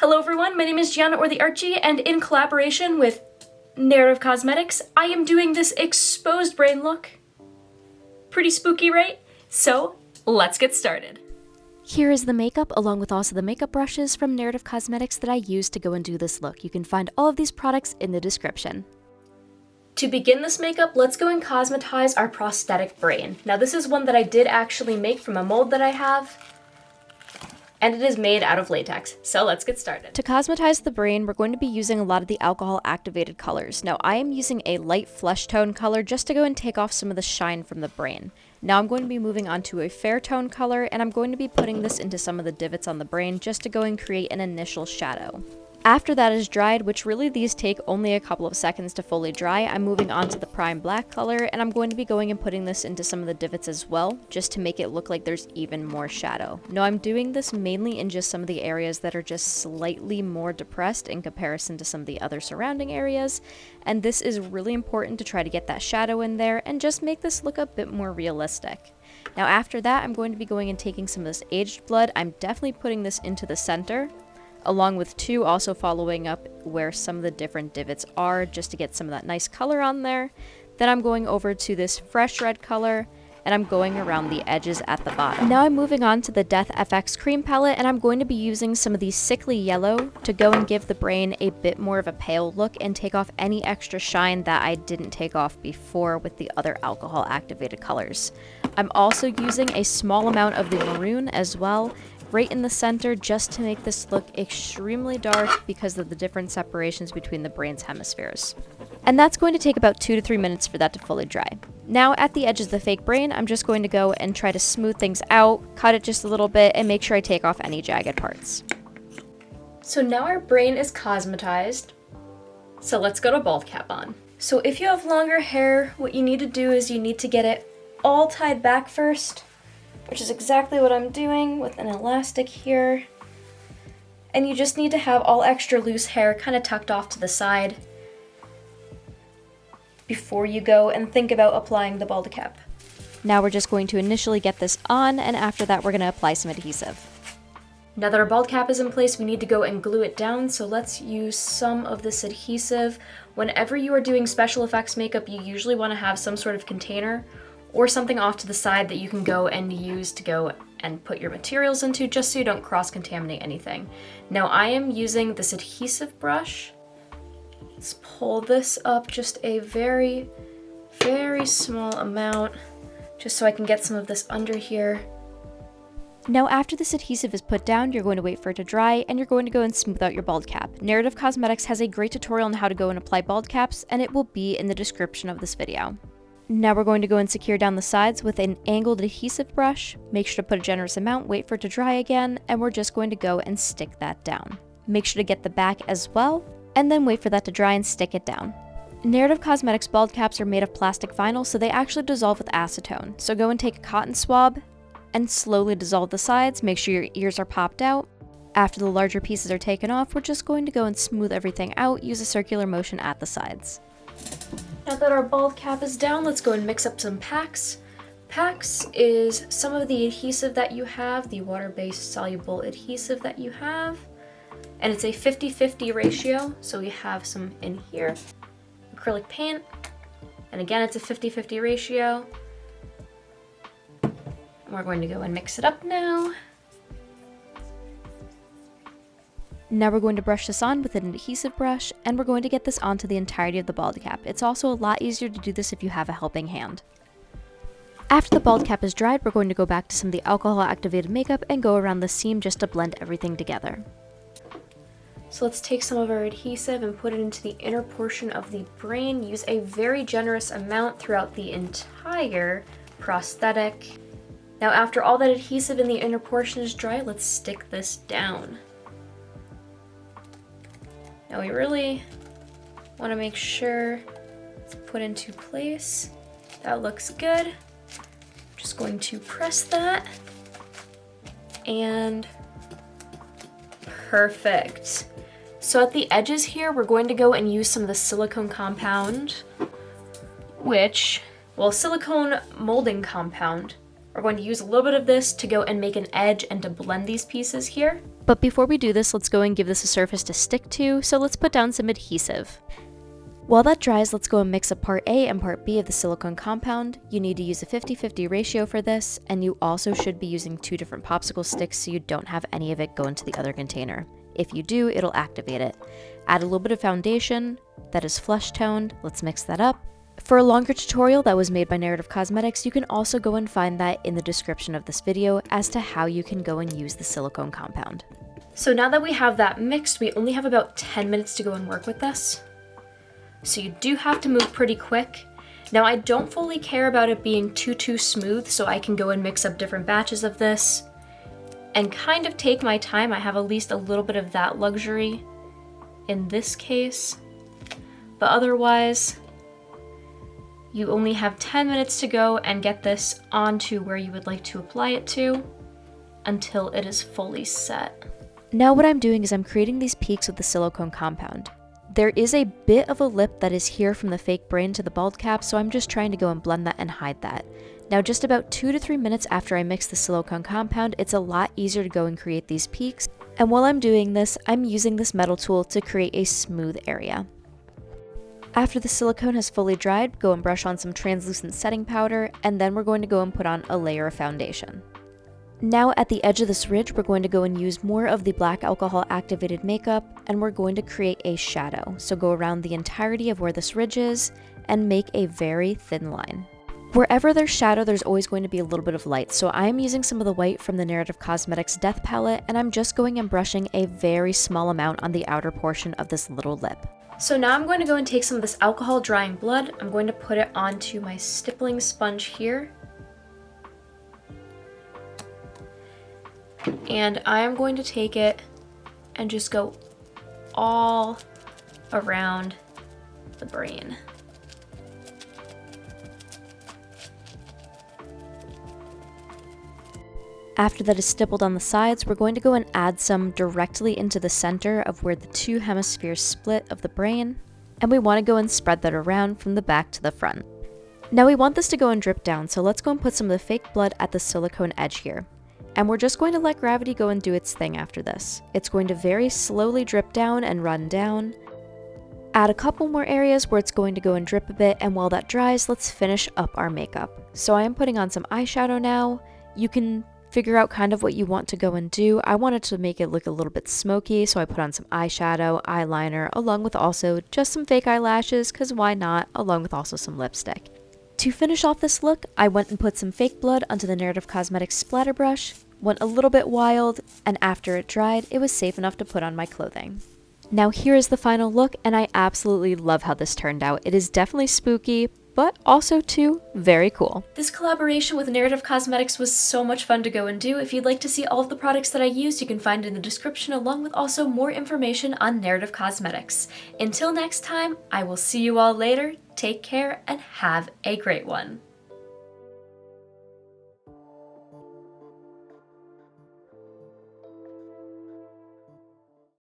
Hello everyone, my name is Gianna or TheArtGe, and in collaboration with Narrative Cosmetics, I am doing this exposed brain look. Pretty spooky, right? So, let's get started. Here is the makeup along with also the makeup brushes from Narrative Cosmetics that I used to go and do this look. You can find all of these products in the description. To begin this makeup, let's go and cosmetize our prosthetic brain. Now this is one that I did actually make from a mold that I have, and it is made out of latex, so let's get started. To cosmetize the brain, we're going to be using a lot of the alcohol-activated colors. Now, I am using a light flesh tone color just to go and take off some of the shine from the brain. Now I'm going to be moving on to a fair tone color, and I'm going to be putting this into some of the divots on the brain just to go and create an initial shadow. After that is dried, which really these take only a couple of seconds to fully dry, I'm moving on to the prime black color, and I'm going to be going and putting this into some of the divots as well, just to make it look like there's even more shadow. Now I'm doing this mainly in just some of the areas that are just slightly more depressed in comparison to some of the other surrounding areas, and this is really important to try to get that shadow in there and just make this look a bit more realistic. Now after that, I'm going to be going and taking some of this aged blood. I'm definitely putting this into the center, along with two also following up where some of the different divots are, just to get some of that nice color on there. Then I'm going over to this fresh red color, and I'm going around the edges at the bottom. Now I'm moving on to the SFX cream palette, and I'm going to be using some of the sickly yellow to go and give the brain a bit more of a pale look and take off any extra shine that I didn't take off before with the other alcohol activated colors. I'm also using a small amount of the maroon as well, right in the center, just to make this look extremely dark because of the different separations between the brain's hemispheres. And that's going to take about 2 to 3 minutes for that to fully dry. Now at the edges of the fake brain, I'm just going to go and try to smooth things out, cut it just a little bit, and make sure I take off any jagged parts. So now our brain is cosmetized, so let's go to bald cap on. So if you have longer hair, what you need to do is you need to get it all tied back first, which is exactly what I'm doing with an elastic here. And you just need to have all extra loose hair kind of tucked off to the side before you go and think about applying the bald cap. Now we're just going to initially get this on, and after that we're going to apply some adhesive. Now that our bald cap is in place, we need to go and glue it down, so let's use some of this adhesive. Whenever you are doing special effects makeup, you usually want to have some sort of container or something off to the side that you can go and use to go and put your materials into, just so you don't cross-contaminate anything. Now I am using this adhesive brush. Let's pull this up just a very, very small amount, just so I can get some of this under here. Now after this adhesive is put down, you're going to wait for it to dry, and you're going to go and smooth out your bald cap. Narrative Cosmetics has a great tutorial on how to go and apply bald caps, and it will be in the description of this video. Now we're going to go and secure down the sides with an angled adhesive brush. Make sure to put a generous amount, wait for it to dry again, and we're just going to go and stick that down. Make sure to get the back as well, and then wait for that to dry and stick it down. Narrative Cosmetics bald caps are made of plastic vinyl, so they actually dissolve with acetone. So go and take a cotton swab and slowly dissolve the sides. Make sure your ears are popped out. After the larger pieces are taken off, we're just going to go and smooth everything out, use a circular motion at the sides. Now that our bald cap is down, let's go and mix up some packs. Packs is some of the adhesive that you have, the water-based soluble adhesive that you have, and it's a 50-50 ratio, so we have some in here. Acrylic paint, and again it's a 50-50 ratio. And we're going to go and mix it up now. Now we're going to brush this on with an adhesive brush, and we're going to get this onto the entirety of the bald cap. It's also a lot easier to do this if you have a helping hand. After the bald cap is dried, we're going to go back to some of the alcohol activated makeup and go around the seam just to blend everything together. So let's take some of our adhesive and put it into the inner portion of the brain. Use a very generous amount throughout the entire prosthetic. Now after all that adhesive in the inner portion is dry, let's stick this down. Now we really want to make sure it's put into place. That looks good. I'm just going to press that, and perfect. So at the edges here, we're going to go and use some of the silicone compound, silicone molding compound. We're going to use a little bit of this to go and make an edge and to blend these pieces here. But before we do this, let's go and give this a surface to stick to, so let's put down some adhesive. While that dries, let's go and mix up part A and part B of the silicone compound. You need to use a 50-50 ratio for this, and you also should be using 2 different popsicle sticks so you don't have any of it go into the other container. If you do, it'll activate it. Add a little bit of foundation that is flesh toned. Let's mix that up. For a longer tutorial that was made by Narrative Cosmetics, you can also go and find that in the description of this video as to how you can go and use the silicone compound. So now that we have that mixed, we only have about 10 minutes to go and work with this. So you do have to move pretty quick. Now I don't fully care about it being too smooth, so I can go and mix up different batches of this and kind of take my time. I have at least a little bit of that luxury in this case, but otherwise you only have 10 minutes to go and get this onto where you would like to apply it to until it is fully set. Now what I'm doing is I'm creating these peaks with the silicone compound. There is a bit of a lip that is here from the fake brain to the bald cap, so I'm just trying to go and blend that and hide that. Now just about 2 to 3 minutes after I mix the silicone compound, it's a lot easier to go and create these peaks. And while I'm doing this, I'm using this metal tool to create a smooth area. After the silicone has fully dried, go and brush on some translucent setting powder, and then we're going to go and put on a layer of foundation. Now at the edge of this ridge, we're going to go and use more of the black alcohol activated makeup, and we're going to create a shadow. So go around the entirety of where this ridge is and make a very thin line. Wherever there's shadow, there's always going to be a little bit of light. So I am using some of the white from the Narrative Cosmetics Death Palette, and I'm just going and brushing a very small amount on the outer portion of this little lip. So now I'm going to go and take some of this alcohol drying blood. I'm going to put it onto my stippling sponge here. And I am going to take it and just go all around the brain. After that is stippled on the sides, we're going to go and add some directly into the center of where the 2 hemispheres split of the brain, and we want to go and spread that around from the back to the front. Now we want this to go and drip down, so let's go and put some of the fake blood at the silicone edge here. And we're just going to let gravity go and do its thing after this. It's going to very slowly drip down and run down. Add a couple more areas where it's going to go and drip a bit, and while that dries, let's finish up our makeup. So I am putting on some eyeshadow now. You can figure out kind of what you want to go and do. I wanted to make it look a little bit smoky, so I put on some eyeshadow, eyeliner, along with also just some fake eyelashes, because why not, along with also some lipstick. To finish off this look, I went and put some fake blood onto the Narrative Cosmetics splatter brush, went a little bit wild, and after it dried, it was safe enough to put on my clothing. Now here is the final look, and I absolutely love how this turned out. It is definitely spooky, but also too very cool. This collaboration with Narrative Cosmetics was so much fun to go and do. If you'd like to see all of the products that I used, you can find it in the description, along with also more information on Narrative Cosmetics. Until next time, I will see you all later. Take care and have a great one.